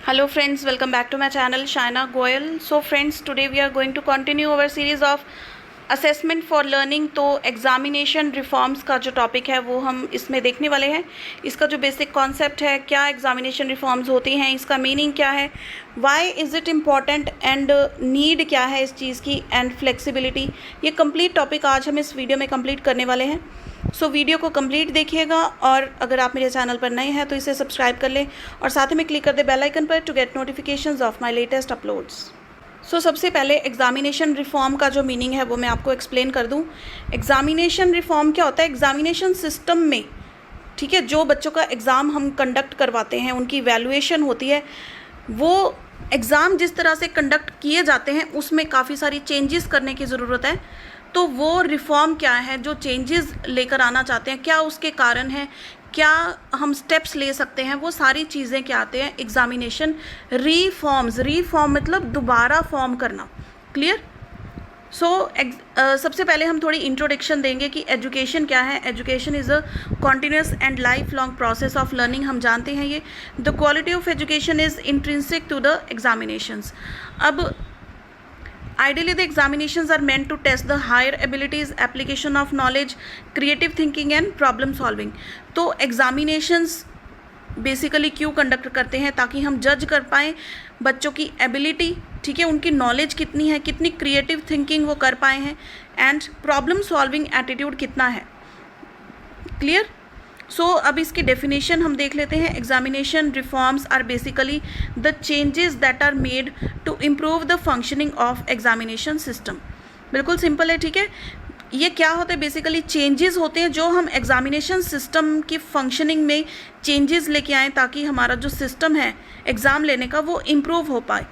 Hello friends, welcome back to my channel Shaina Goyal. So friends, today we are going to continue our series of assessment for learning. तो examination reforms का जो topic है वो हम इसमें देखने वाले हैं। इसका जो बेसिक कॉन्सेप्ट है, क्या एग्ज़ामिनेशन रिफॉर्म्स होती हैं, इसका मीनिंग क्या है, why is it important and need क्या है इस चीज़ की, एंड फ्लेक्सिबिलिटी, ये कंप्लीट टॉपिक आज हम इस वीडियो में कंप्लीट करने वाले हैं। सो वीडियो को कंप्लीट देखिएगा और अगर आप मेरे चैनल पर नए हैं तो इसे सब्सक्राइब कर लें और साथ में क्लिक कर दे बेल आइकन पर to get notifications of my latest uploads. सबसे पहले एग्ज़ामिनेशन रिफॉर्म का जो मीनिंग है वो मैं आपको एक्सप्लेन कर दूं। एग्ज़ामिनेशन रिफॉर्म क्या होता है? एग्ज़ामिनेशन सिस्टम में, ठीक है, जो बच्चों का एग्ज़ाम हम कंडक्ट करवाते हैं, उनकी वैल्यूएशन होती है, वो एग्ज़ाम जिस तरह से कंडक्ट किए जाते हैं उसमें काफ़ी सारी चेंजेस करने की ज़रूरत है। तो वो रिफॉर्म क्या है, जो चेंजेस लेकर आना चाहते हैं, क्या उसके कारण हैं, क्या हम स्टेप्स ले सकते हैं, वो सारी चीज़ें क्या आते हैं एग्ज़ामिनेशन रिफॉर्म्स। रिफॉर्म मतलब दोबारा फॉर्म करना। क्लियर? सबसे पहले हम थोड़ी इंट्रोडक्शन देंगे कि एजुकेशन क्या है। Education is a continuous and life long process of learning. हम जानते हैं ये। The quality of education is intrinsic to the examinations. अब ideally the examinations are meant to test the higher abilities, application of knowledge, creative thinking and problem solving। तो examinations basically क्यों conduct करते हैं? ताकि हम जज कर पाएँ बच्चों की एबिलिटी, ठीक है, उनकी नॉलेज कितनी है, कितनी क्रिएटिव थिंकिंग वो कर पाए हैं, एंड प्रॉब्लम सॉल्विंग एटीट्यूड कितना है। क्लियर? अब इसकी डेफिनेशन हम देख लेते हैं। Examination reforms are basically the changes that are made to improve the functioning of examination system. बिल्कुल सिंपल है, ठीक है। ये क्या होता है? बेसिकली चेंजेस होते हैं जो हम एग्जामिनेशन सिस्टम की फंक्शनिंग में चेंजेस लेके आएँ ताकि हमारा जो सिस्टम है एग्ज़ाम लेने का वो इम्प्रूव हो पाए।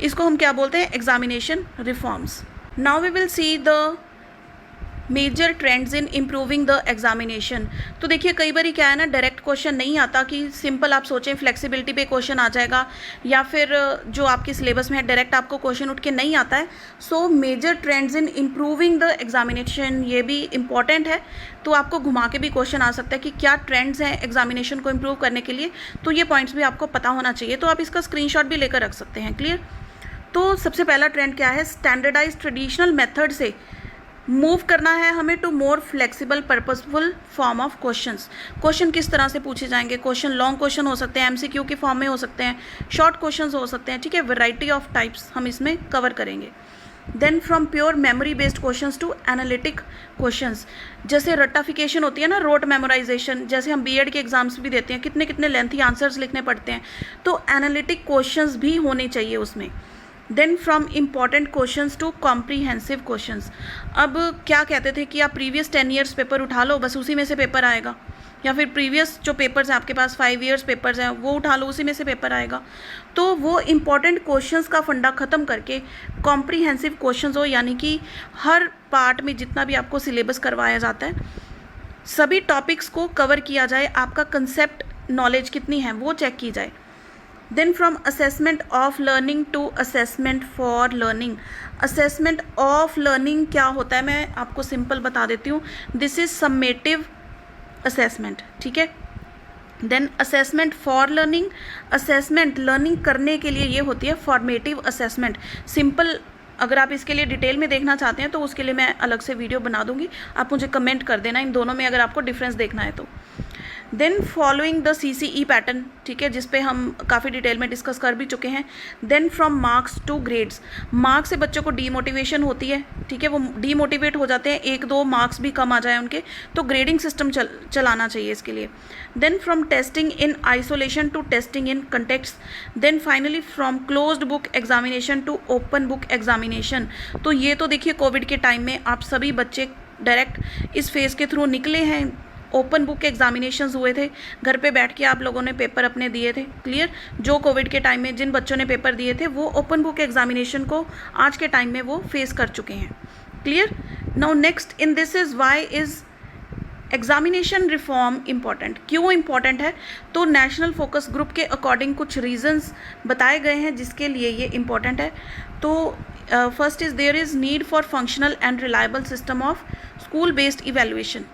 इसको हम क्या बोलते हैं? Examination reforms. Now we will see the major trends in improving the examination. तो देखिए, कई बार क्या है ना, डायरेक्ट क्वेश्चन नहीं आता कि सिंपल आप सोचें फ्लेक्सिबिलिटी पे क्वेश्चन आ जाएगा, या फिर जो आपके सिलेबस में है डायरेक्ट आपको क्वेश्चन उठ के नहीं आता है। Major trends in improving the examination, ये भी इम्पॉर्टेंट है। तो आपको घुमा के भी क्वेश्चन आ सकता है कि क्या ट्रेंड्स हैं एग्जामिनेशन को इम्प्रूव करने के लिए। तो ये पॉइंट्स भी आपको पता होना चाहिए। तो आप इसका स्क्रीनशॉट भी लेकर रख सकते हैं। क्लियर? तो सबसे पहला ट्रेंड क्या है? स्टैंडर्डाइज ट्रेडिशनल मेथड से मूव करना है हमें to more flexible purposeful form of questions. Question किस तरह से पूछे जाएंगे? क्वेश्चन लॉन्ग क्वेश्चन हो सकते हैं, एमसीक्यू के फॉर्म में हो सकते हैं, शॉर्ट क्वेश्चंस हो सकते हैं, ठीक है। वैरायटी ऑफ टाइप्स हम इसमें कवर करेंगे। Then from pure memory based questions to analytic questions. जैसे रट्टाफिकेशन होती है ना, रोट मेमोराइजेशन, जैसे हम बीएड के एग्जाम्स भी देते हैं, कितने कितने लेंथी आंसर्स लिखने पड़ते हैं, तो एनालिटिक क्वेश्चंस भी होने चाहिए उसमें। Then from important questions to comprehensive questions. अब क्या कहते थे कि आप प्रीवियस 10 ईयर्स पेपर उठा लो, बस उसी में से पेपर आएगा, या फिर प्रीवियस जो पेपर्स हैं आपके पास 5 ईयर्स पेपर्स हैं वो उठा लो, उसी में से पेपर आएगा। तो वो इम्पॉर्टेंट क्वेश्चंस का फंडा ख़त्म करके कॉम्प्रीहेंसिव क्वेश्चंस हो, यानी कि हर पार्ट में जितना भी आपको सिलेबस करवाया जाता है सभी टॉपिक्स को कवर किया जाए, आपका कंसेप्ट नॉलेज कितनी है वो चेक की जाए। Then from assessment of learning to assessment for learning. Assessment of learning क्या होता है मैं आपको सिंपल बता देती हूँ। दिस इज समेटिव असेसमेंट, ठीक है। Then assessment for learning. Assessment learning करने के लिए ये होती है फॉर्मेटिव असेसमेंट। सिंपल अगर आप इसके लिए डिटेल में देखना चाहते हैं तो उसके लिए मैं अलग से वीडियो बना दूंगी, आप मुझे कमेंट कर देना इन दोनों में अगर आपको डिफरेंस देखना है तो। Then following the CCE pattern, ठीक है, जिस पे हम काफ़ी डिटेल में डिस्कस कर भी चुके हैं। Then from marks to grades. Marks से बच्चों को डीमोटिवेशन होती है, ठीक है, वो डीमोटिवेट हो जाते हैं, 1-2 मार्क्स भी कम आ जाए उनके, तो ग्रेडिंग सिस्टम चलाना चाहिए इसके लिए। Then from testing in isolation to testing in context. Then finally from closed book examination to open book examination. तो ये तो देखिए कोविड के टाइम में आप सभी बच्चे डायरेक्ट इस फेज़ के थ्रू निकले हैं। ओपन बुक एग्जामिनेशंस हुए थे, घर पे बैठ के आप लोगों ने पेपर अपने दिए थे। क्लियर? जो कोविड के टाइम में जिन बच्चों ने पेपर दिए थे वो ओपन बुक एग्जामिनेशन को आज के टाइम में वो फेस कर चुके हैं। Clear? Now next in this is why is examination reform important. क्यों इम्पॉर्टेंट है? तो नेशनल फोकस ग्रुप के अकॉर्डिंग कुछ रीजंस बताए गए हैं जिसके लिए ये इम्पॉर्टेंट है। तो first is there is need for functional and reliable system of school based evaluation.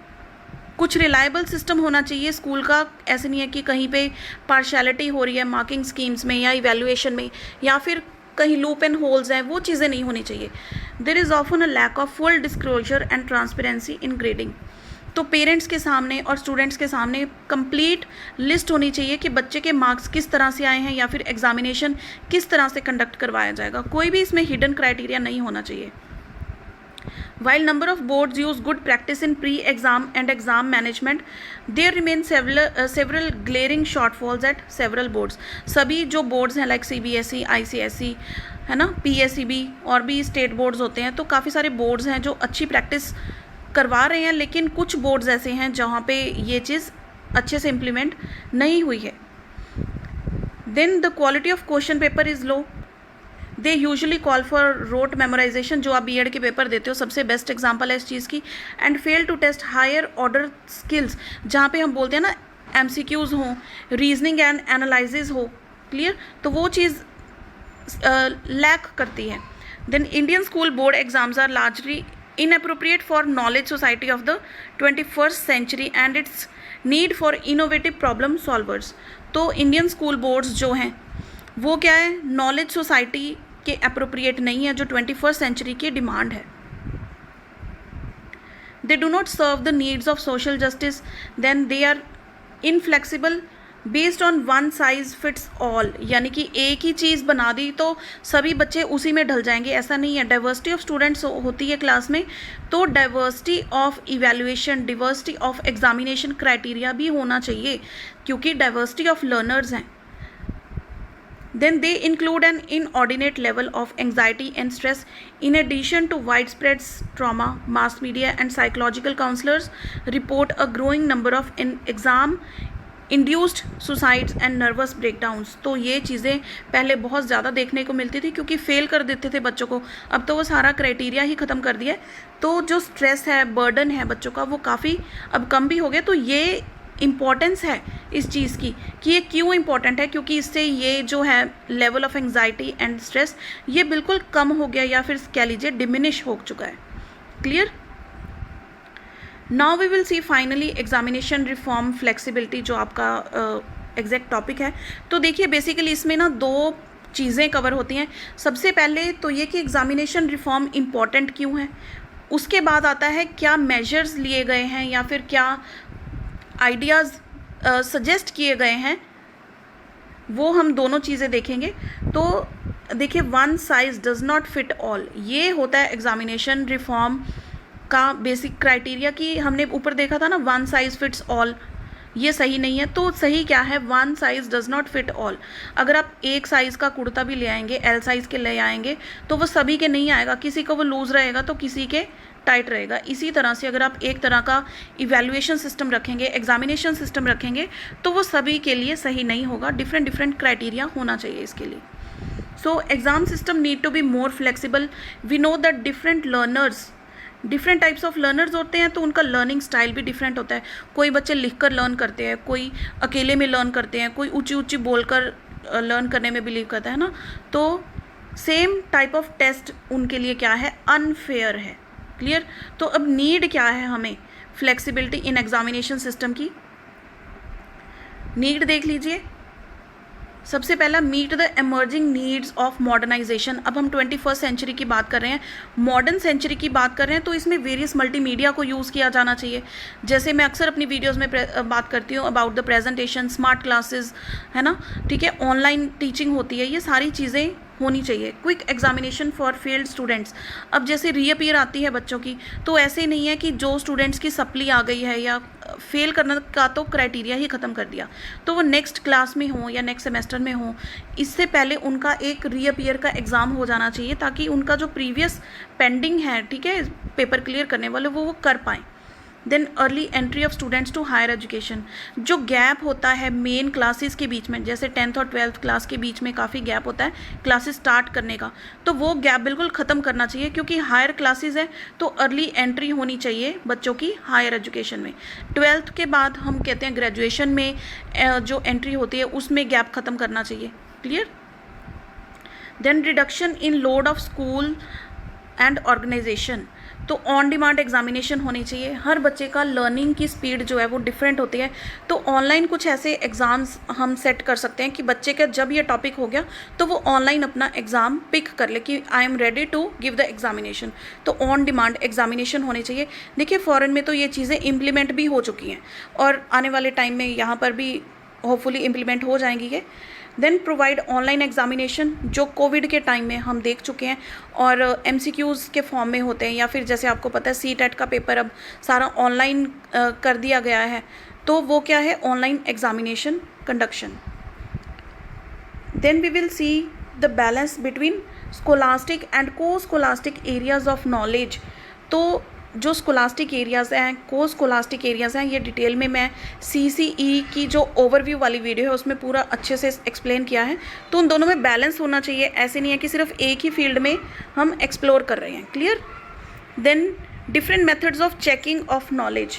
कुछ रिलायबल सिस्टम होना चाहिए स्कूल का, ऐसे नहीं है कि कहीं पे पार्शियलिटी हो रही है मार्किंग स्कीम्स में या इवैल्यूएशन में, या फिर कहीं लूप एंड होल्स हैं, वो चीज़ें नहीं होनी चाहिए. There is often a lack of full disclosure and transparency in grading. तो पेरेंट्स के सामने और स्टूडेंट्स के सामने कंप्लीट लिस्ट होनी चाहिए कि बच्चे के मार्क्स किस तरह से आए हैं या फिर एग्जामिनेशन किस तरह से कंडक्ट करवाया जाएगा. कोई भी इसमें हिडन क्राइटेरिया नहीं होना चाहिए. While number of boards use good practice in pre-exam and exam management, there remain several glaring shortfalls at several boards. सभी जो boards हैं like CBSE, ICSE, है ना, PSEB और भी स्टेट बोर्ड्स होते हैं, तो काफ़ी सारे बोर्ड्स हैं जो अच्छी प्रैक्टिस करवा रहे हैं, लेकिन कुछ बोर्ड्स ऐसे हैं जहाँ पे ये चीज़ अच्छे से इम्प्लीमेंट नहीं हुई है. Then the quality of question paper is low. They usually call for rote memorization, जो आप बीएड के पेपर देते हो सबसे बेस्ट एग्जाम्पल है इस चीज़ की. And fail to test higher order skills, जहाँ पे हम बोलते हैं ना MCQs हों, रीजनिंग एंड एनालिसिस हो, क्लियर, तो वो चीज़ लैक करती है. Then Indian school board exams are largely inappropriate for knowledge society of the 21st century and its need for innovative problem solvers. तो इंडियन स्कूल बोर्ड्स जो हैं वो क्या है, नॉलेज सोसाइटी के अप्रोप्रिएट नहीं है जो 21st सेंचुरी की डिमांड है. They do not serve the needs of social justice, then they are inflexible based on one size fits all, यानी कि एक ही चीज़ बना दी तो सभी बच्चे उसी में ढल जाएंगे, ऐसा नहीं है. डाइवर्सिटी ऑफ स्टूडेंट्स होती है क्लास में, तो diversity of evaluation, diversity of examination criteria भी होना चाहिए, क्योंकि डाइवर्सिटी ऑफ लर्नर्स हैं. Then they include an inordinate level of anxiety and stress in addition to widespread trauma. Mass media and psychological counselors report a growing number of exam induced suicides and nervous breakdowns. तो ये चीज़ें पहले बहुत ज़्यादा देखने को मिलती थी क्योंकि फेल कर देते थे बच्चों को, अब तो वो सारा क्राइटेरिया ही ख़त्म कर दिया है, तो जो स्ट्रेस है, बर्डन है बच्चों का, वो काफ़ी अब कम भी हो गया. तो ये इम्पॉर्टेंस है इस चीज़ की कि ये क्यों इम्पॉर्टेंट है, क्योंकि इससे ये जो है level of anxiety and stress ये बिल्कुल कम हो गया या फिर कह लीजिए डिमिनिश हो चुका है. Clear. Now we will see finally examination reform flexibility, जो आपका एग्जैक्ट टॉपिक है. तो देखिए बेसिकली इसमें ना दो चीज़ें कवर होती हैं. सबसे पहले तो ये कि एग्जामिनेशन रिफॉर्म इम्पॉर्टेंट क्यों है, उसके बाद आता है क्या मेजर्स लिए गए हैं या फिर क्या आइडियाज़ सजेस्ट किए गए हैं, वो हम दोनों चीज़ें देखेंगे. तो देखिए one size does not fit all, ये होता है एग्जामिनेशन रिफॉर्म का बेसिक क्राइटेरिया कि हमने ऊपर देखा था ना, वन साइज फिट्स ऑल, ये सही नहीं है. तो सही क्या है, one size does not fit all. अगर आप एक साइज़ का कुर्ता भी ले आएंगे, एल साइज़ के ले आएंगे, तो वो सभी के नहीं आएगा, किसी को वो लूज़ रहेगा तो किसी के टाइट रहेगा. इसी तरह से अगर आप एक तरह का इवैल्यूएशन सिस्टम रखेंगे, एग्जामिनेशन सिस्टम रखेंगे, तो वो सभी के लिए सही नहीं होगा. डिफरेंट क्राइटेरिया होना चाहिए इसके लिए. सो exam system need to be more flexible. We know that different types of learners होते हैं, तो उनका लर्निंग स्टाइल भी डिफरेंट होता है. कोई बच्चे लिख कर लर्न करते हैं, कोई अकेले में लर्न करते हैं, कोई ऊंची बोलकर लर्न करने में बिलीव करता है ना. तो सेम टाइप ऑफ टेस्ट उनके लिए क्या है, अनफेयर है. क्लियर. तो अब नीड क्या है हमें फ्लेक्सिबिलिटी इन एग्जामिनेशन सिस्टम की. नीड देख लीजिए. सबसे पहला, meet the emerging needs of modernization. अब हम 21st सेंचुरी की बात कर रहे हैं, मॉडर्न सेंचुरी की बात कर रहे हैं, तो इसमें वेरियस मल्टीमीडिया को यूज़ किया जाना चाहिए. जैसे मैं अक्सर अपनी वीडियोस में बात करती हूँ about the presentation, smart classes, है ना, ठीक है, ऑनलाइन टीचिंग होती है, ये सारी चीज़ें होनी चाहिए. Quick examination for failed students. अब जैसे रीअपीयर आती है बच्चों की, तो ऐसे नहीं है कि जो स्टूडेंट्स की सप्ली आ गई है या फेल करने का तो क्राइटेरिया ही ख़त्म कर दिया, तो वो नेक्स्ट क्लास में हो या नेक्स्ट सेमेस्टर में हो, इससे पहले उनका एक रीअपीयर का एग्ज़ाम हो जाना चाहिए ताकि उनका जो प्रीवियस पेंडिंग है, ठीक है, पेपर क्लियर करने वाले, वो कर पाएँ. Then early entry of students to higher education. जो गैप होता है मेन क्लासेस के बीच में, जैसे 10th और 12th क्लास के बीच में काफ़ी गैप होता है क्लासेस स्टार्ट करने का, तो वो गैप बिल्कुल ख़त्म करना चाहिए, क्योंकि हायर क्लासेस है तो अर्ली एंट्री होनी चाहिए बच्चों की हायर एजुकेशन में. 12th के बाद हम कहते हैं ग्रेजुएशन में जो एंट्री होती है उसमें गैप ख़त्म करना चाहिए. Clear. Then reduction in load of school and organization. तो ऑन डिमांड एग्जामिनेशन होनी चाहिए। हर बच्चे का लर्निंग की स्पीड जो है वो डिफरेंट होती है, तो ऑनलाइन कुछ ऐसे एग्ज़ाम्स हम सेट कर सकते हैं कि बच्चे का जब ये टॉपिक हो गया तो वो ऑनलाइन अपना एग्ज़ाम पिक कर ले कि I am ready to give the examination. तो ऑन डिमांड एग्जामिनेशन होनी चाहिए। देखिए फॉरेन में तो ये चीज़ें इम्प्लीमेंट भी हो चुकी हैं और आने वाले टाइम में यहाँ पर भी होपफुली इम्प्लीमेंट हो जाएंगी ये। देन प्रोवाइड ऑनलाइन एग्जामिनेशन, जो कोविड के टाइम में हम देख चुके हैं और MCQs के फॉर्म में होते हैं, या फिर जैसे आपको पता है CTET का पेपर अब सारा ऑनलाइन कर दिया गया है, तो वो क्या है, online examination conduction. Then we will see the balance between scholastic and coscholastic areas of knowledge. तो जो स्कोलास्टिक एरियाज़ हैं, को स्कोलास्टिक एरियाज़ हैं, ये डिटेल में मैं CCE की जो ओवरव्यू वाली वीडियो है उसमें पूरा अच्छे से एक्सप्लेन किया है। तो उन दोनों में बैलेंस होना चाहिए, ऐसे नहीं है कि सिर्फ एक ही फील्ड में हम एक्सप्लोर कर रहे हैं। Clear. Then different methods of checking of knowledge.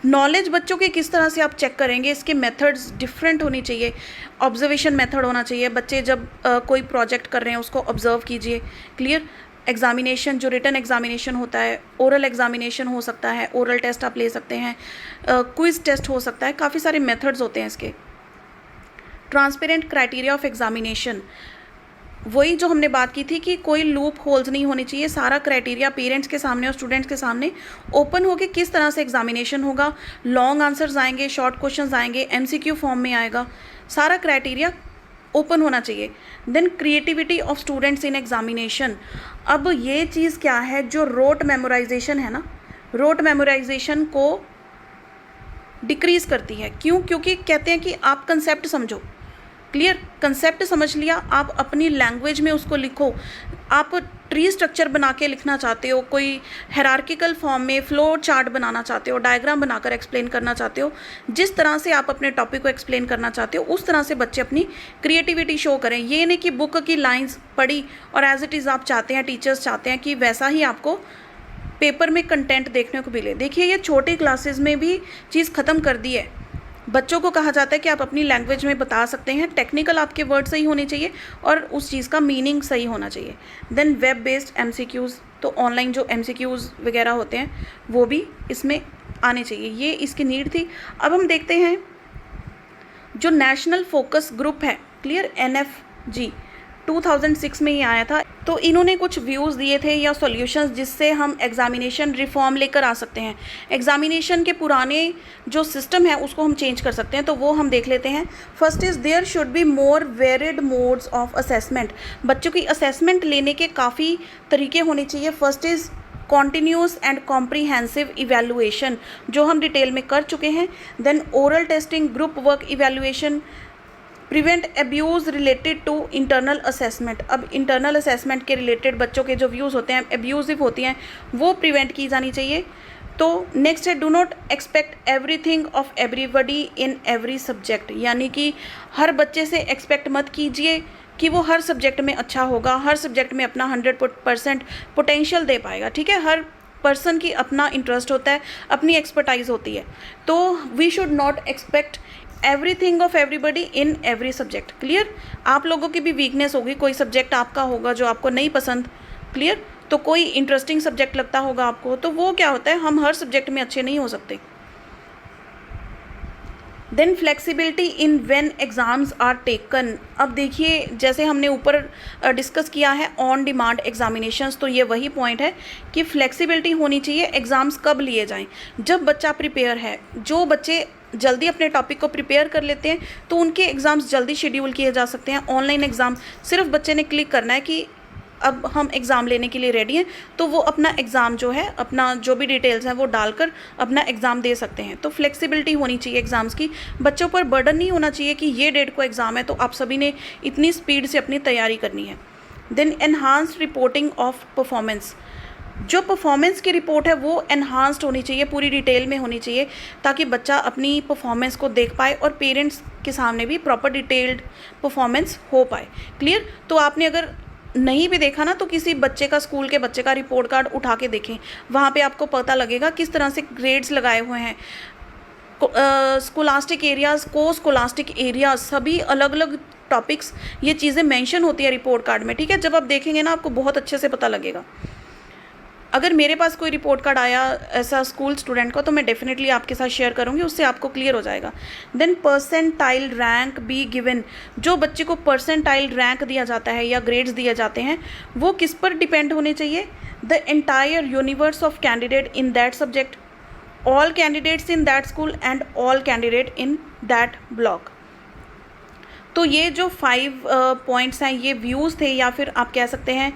Knowledge बच्चों के किस तरह से आप चेक करेंगे, इसके मेथड्स डिफरेंट होनी चाहिए। ऑब्जर्वेशन मेथड होना चाहिए, बच्चे जब कोई प्रोजेक्ट कर रहे हैं उसको ऑब्जर्व कीजिए। क्लियर। एग्जामिनेशन, जो रिटन एग्जामिनेशन होता है, ओरल एग्जामिनेशन हो सकता है, ओरल टेस्ट आप ले सकते हैं, क्विज टेस्ट हो सकता है, काफ़ी सारे मेथड्स होते हैं इसके। ट्रांसपेरेंट क्राइटेरिया ऑफ एग्जामिनेशन, वही जो हमने बात की थी कि कोई लूप होल्स नहीं होनी चाहिए, सारा क्राइटेरिया पेरेंट्स के सामने और स्टूडेंट्स के सामने ओपन होके किस तरह से एग्जामिनेशन होगा, लॉन्ग आंसर्स आएंगे, शॉर्ट क्वेश्चंस आएंगे, MCQ फॉर्म में आएगा, सारा क्राइटेरिया ओपन होना चाहिए। Then creativity of students in examination. अब ये चीज़ क्या है, जो रोट मेमोराइजेशन है ना, रोट मेमोराइजेशन को डिक्रीज़ करती है। क्यों? क्योंकि कहते हैं कि आप कंसेप्ट समझो। क्लियर। कंसेप्ट समझ लिया, आप अपनी लैंग्वेज में उसको लिखो। आप ट्री स्ट्रक्चर बना के लिखना चाहते हो, कोई हायरार्किकल फॉर्म में फ्लो चार्ट बनाना चाहते हो, डायग्राम बनाकर एक्सप्लेन करना चाहते हो, जिस तरह से आप अपने टॉपिक को एक्सप्लेन करना चाहते हो उस तरह से बच्चे अपनी क्रिएटिविटी शो करें। ये नहीं कि बुक की लाइंस पढ़ी और एज इट इज़ आप चाहते हैं, टीचर्स चाहते हैं कि वैसा ही आपको पेपर में कंटेंट देखने को मिले। देखिए ये छोटी क्लासेस में भी चीज़ ख़त्म कर दी है। बच्चों को कहा जाता है कि आप अपनी लैंग्वेज में बता सकते हैं, टेक्निकल आपके वर्ड सही होने चाहिए और उस चीज़ का मीनिंग सही होना चाहिए। देन वेब बेस्ड MCQs, तो ऑनलाइन जो MCQs वगैरह होते हैं वो भी इसमें आने चाहिए, ये इसकी नीड थी। अब हम देखते हैं जो नेशनल फोकस ग्रुप है, क्लियर, NFG 2006 में ही आया था। तो इन्होंने कुछ व्यूज़ दिए थे या सॉल्यूशंस जिससे हम एग्जामिनेशन रिफॉर्म लेकर आ सकते हैं। एग्जामिनेशन के पुराने जो सिस्टम है उसको हम चेंज कर सकते हैं, तो वो हम देख लेते हैं। First is there should be more varied modes of assessment. बच्चों की असेसमेंट लेने के काफ़ी तरीके होने चाहिए। First is continuous and comprehensive evaluation, जो हम डिटेल में कर चुके हैं। देन oral testing, group work evaluation, prevent abuse related to internal assessment. अब इंटरनल असेसमेंट के रिलेटेड बच्चों के जो व्यूज़ होते हैं, एब्यूजिव होती हैं, वो प्रिवेंट की जानी चाहिए। तो नेक्स्ट है do not expect everything of everybody in every subject, यानी कि हर बच्चे से एक्सपेक्ट मत कीजिए कि वो हर सब्जेक्ट में अच्छा होगा, हर सब्जेक्ट में अपना 100% पोटेंशियल दे पाएगा। ठीक है, हर पर्सन की अपना इंटरेस्ट होता है, अपनी एक्सपर्टाइज होती है। तो we should not expect everything of everybody in every subject. Clear. आप लोगों की भी वीकनेस होगी, कोई सब्जेक्ट आपका होगा जो आपको नहीं पसंद। क्लियर। तो कोई इंटरेस्टिंग सब्जेक्ट लगता होगा आपको, तो वो क्या होता है, हम हर सब्जेक्ट में अच्छे नहीं हो सकते। Then flexibility in when exams are taken. अब देखिए जैसे हमने ऊपर डिस्कस किया है ऑन डिमांड एग्जामिनेशंस, तो ये वही पॉइंट है कि फ्लेक्सिबिलिटी होनी चाहिए। एग्ज़ाम्स कब लिए जाएं, जब बच्चा प्रिपेयर है। जो बच्चे जल्दी अपने टॉपिक को प्रिपेयर कर लेते हैं तो उनके एग्ज़ाम्स जल्दी शेड्यूल किए जा सकते हैं। ऑनलाइन एग्ज़ाम सिर्फ बच्चे ने क्लिक करना है कि अब हम एग्ज़ाम लेने के लिए रेडी हैं, तो वो अपना एग्ज़ाम जो है, अपना जो भी डिटेल्स हैं वो डालकर अपना एग्ज़ाम दे सकते हैं। तो फ्लेक्सिबिलिटी होनी चाहिए एग्ज़ाम्स की। बच्चों पर बर्डन नहीं होना चाहिए कि ये डेट को एग्ज़ाम है तो आप सभी ने इतनी स्पीड से अपनी तैयारी करनी है। Then enhanced reporting of performance. जो परफॉर्मेंस की रिपोर्ट है वो एनहांस्ड होनी चाहिए, पूरी डिटेल में होनी चाहिए, ताकि बच्चा अपनी परफॉर्मेंस को देख पाए और पेरेंट्स के सामने भी प्रॉपर डिटेल्ड परफॉर्मेंस हो पाए। क्लियर। तो आपने अगर नहीं भी देखा ना, तो किसी बच्चे का, स्कूल के बच्चे का रिपोर्ट कार्ड उठा के देखें, वहाँ पे आपको पता लगेगा किस तरह से ग्रेड्स लगाए हुए हैं। स्कोलास्टिक एरियाज़, को स्कोलास्टिक एरियाज़, सभी अलग अलग टॉपिक्स, ये चीज़ें मेंशन होती है रिपोर्ट कार्ड में। ठीक है, जब आप देखेंगे ना आपको बहुत अच्छे से पता लगेगा। अगर मेरे पास कोई रिपोर्ट कार्ड आया ऐसा स्कूल स्टूडेंट का तो मैं डेफिनेटली आपके साथ शेयर करूँगी, उससे आपको क्लियर हो जाएगा। Then percentile rank be given, जो बच्चे को परसेंटाइल रैंक दिया जाता है या ग्रेड्स दिए जाते हैं वो किस पर डिपेंड होने चाहिए? The entire universe of candidate in that subject, all candidates in that school and all candidate in that block. तो ये जो 5 पॉइंट्स हैं ये व्यूज़ थे या फिर आप कह सकते हैं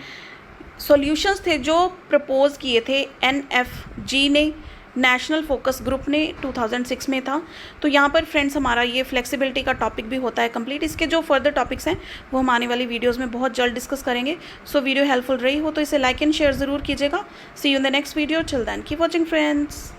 सॉल्यूशंस थे जो प्रपोज किए थे NFG ने, नेशनल फोकस ग्रुप ने 2006 में था। तो यहाँ पर फ्रेंड्स हमारा ये फ्लेक्सिबिलिटी का टॉपिक भी होता है कंप्लीट। इसके जो फर्दर टॉपिक्स हैं वो हम आने वाली वीडियोस में बहुत जल्द डिस्कस करेंगे। सो वीडियो हेल्पफुल रही हो तो इसे लाइक एंड शेयर ज़रूर कीजिएगा। See you in the next video, till then keep watching friends.